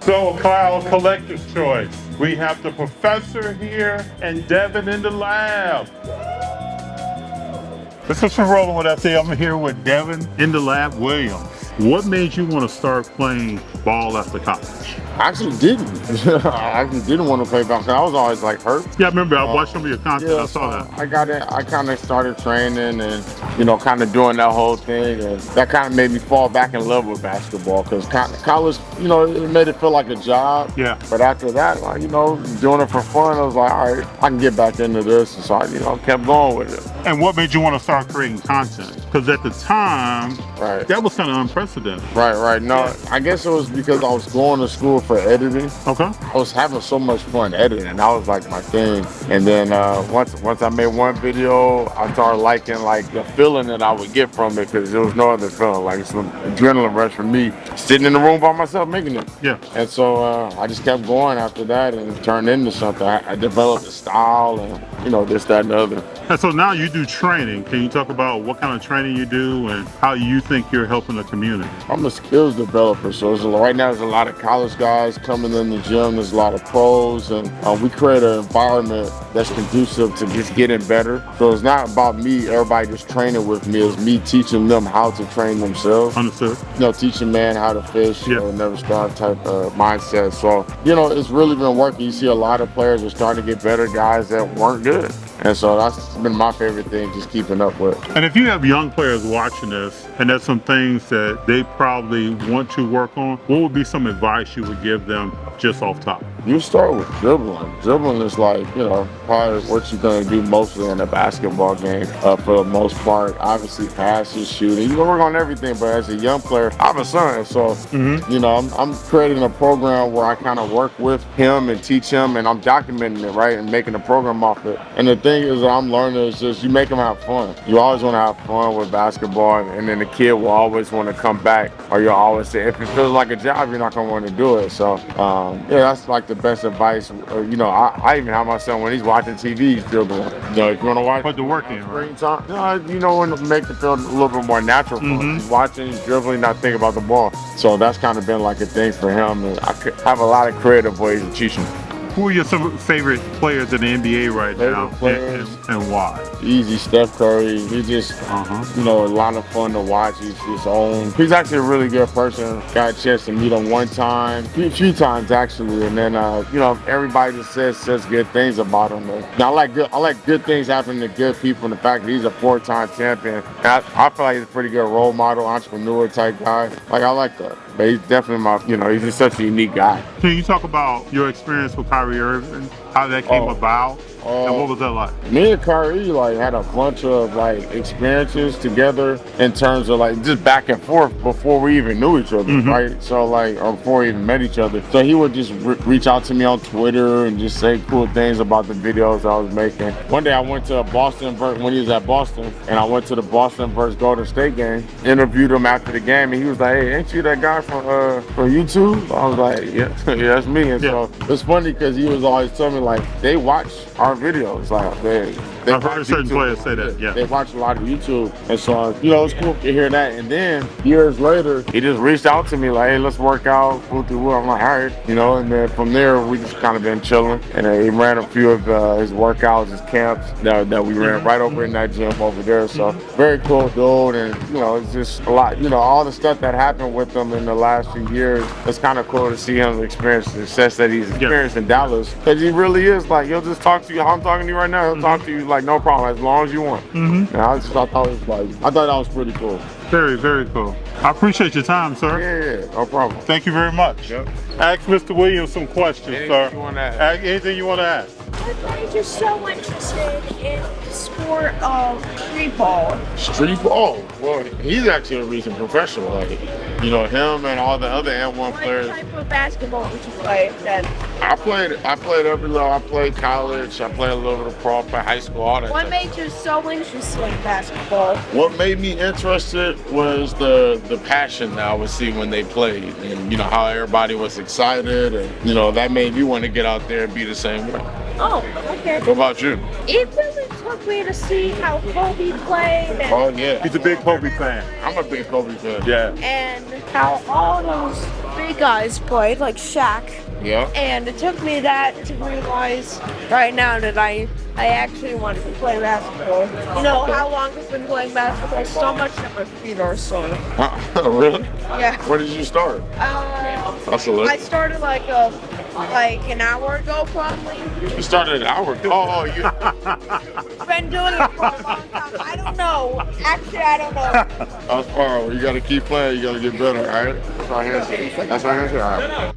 So, Kyle, collector's choice. We have the professor here and Devin in the lab. This is from Rollin with FA. I'm here with Devin in the lab Williams. What made you want to start playing ball after college? I actually didn't. I actually didn't want to play basketball. I was always like hurt. Yeah, I remember I watched some of your content. Yeah, I saw that. I got in. I kind of started training and kind of doing that whole thing, and that kind of made me fall back in love with basketball because college, it made it feel like a job. Yeah. But after that, like, doing it for fun, I was like, all right, I can get back into this, and so I kept going with it. And what made you want to start creating content? Because at the time, Right. that was kind of unprecedented. Right. No, I guess it was because I was going to school for editing. Okay. I was having so much fun editing. That was like my thing. And then once I made one video, I started liking like the feeling that I would get from it because there was no other feeling. Like some adrenaline rush for me sitting in the room by myself making it. Yeah. And so I just kept going after that and it turned into something. I developed a style and this, that, and the other. And so now you do training. Can you talk about what kind of training you do and how you think you're helping the community? I'm a skills developer, so right now there's a lot of college guys coming in the gym. There's a lot of pros, and we create an environment that's conducive to just getting better. So it's not about me, everybody just training with me. It's me teaching them how to train themselves. Understood. Teaching man how to fish, Yeah. never start type of mindset. So, it's really been working. You see a lot of players are starting to get better, guys that weren't good. And so that's been my favorite thing, just keeping up with. And if you have young players watching this and there's some things that they probably want to work on, what would be some advice you would give them just off top? You start with dribbling. Dribbling is like, probably what you're going to do mostly in a basketball game for the most part. Obviously, passes, shooting. You can work on everything, but as a young player, I have a son. So, I'm creating a program where I kind of work with him and teach him, and I'm documenting it, right, and making a program off it. And the thing is that I'm learning is just you make them have fun. You always want to have fun with basketball, and then the kid will always want to come back, or you'll always say, if it feels like a job, you're not going to want to do it. So, that's like the best advice. I even have my son when he's watching TV, he's dribbling. If you want to watch, Put the work in, right? when to make it feel a little bit more natural for him. He's watching, he's dribbling, not thinking about the ball. So that's kind of been like a thing for him. And I have a lot of creative ways to teach him. Who are your some favorite players in the NBA right now, and why? Easy, Steph Curry. He's just, a lot of fun to watch. He's his own. He's actually a really good person. Got a chance to meet him one time, a few times actually, and then everybody just says good things about him. And I like good things happening to good people. And the fact that he's a 4-time champion, I feel like he's a pretty good role model, entrepreneur type guy. Like I like that. But he's definitely he's just such a unique guy. Can you talk about your experience with Kyrie Irving, how that came about, and what was that like? Me and Kyrie had a bunch of experiences together in terms of just back and forth before we even knew each other, right? So or before we even met each other. So he would just reach out to me on Twitter and just say cool things about the videos I was making. One day I went to Boston when he was at Boston, and I went to the Boston versus Golden State game, interviewed him after the game, and he was like, "Hey, ain't you that guy from YouTube?" I was like, "Yeah, yeah, that's me." And so it's funny because he was always telling me they watch our videos, I've heard certain players say that. Yeah, they watch a lot of YouTube, and so it's cool to hear that. And then years later, he just reached out to me like, "Hey, let's work out." I'm like, "All right," and then from there we just kind of been chilling. And he ran a few of his workouts, his camps that we ran right over in that gym over there. So very cool dude, and it's just a lot. All the stuff that happened with him in the last few years. It's kind of cool to see him experience the success that he's experienced in Dallas, because he really is he'll just talk to you how I'm talking to you right now. He'll talk to you no problem, as long as you want. And I thought that was pretty cool. Very, very cool. I appreciate your time, sir. Yeah, no problem. Thank you very much. Yep. Ask Mr. Williams some questions, sir. You want to ask? Anything you want to ask? I'm just so interested in the sport of street ball. Street ball? Well, he's actually a recent professional. Him and all the other N1 players. What type of basketball would you play then? I played every level. I played college. I played a little bit of pro, high school, all that. What made you so interested in basketball? What made me interested was the passion that I would see when they played, and how everybody was excited, and that made me want to get out there and be the same way. Oh, okay. What about you? It really took me to see how Kobe played. Oh yeah, He's a big Kobe fan. I'm a big Kobe fan. Yeah. And how all those big great guys played, like Shaq. Yeah. And it took me that to realize right now that I actually wanted to play basketball. You know how long I've been playing basketball? So much that my feet are sore. Really? Yeah. Where did you start? That's a I started like an hour ago probably. You started an hour ago. Oh, you. Been doing it for a long time. I don't know. Actually, I don't know. That's far. You got to keep playing. You got to get better. All right. That's our handshake. That's our handshake. All right.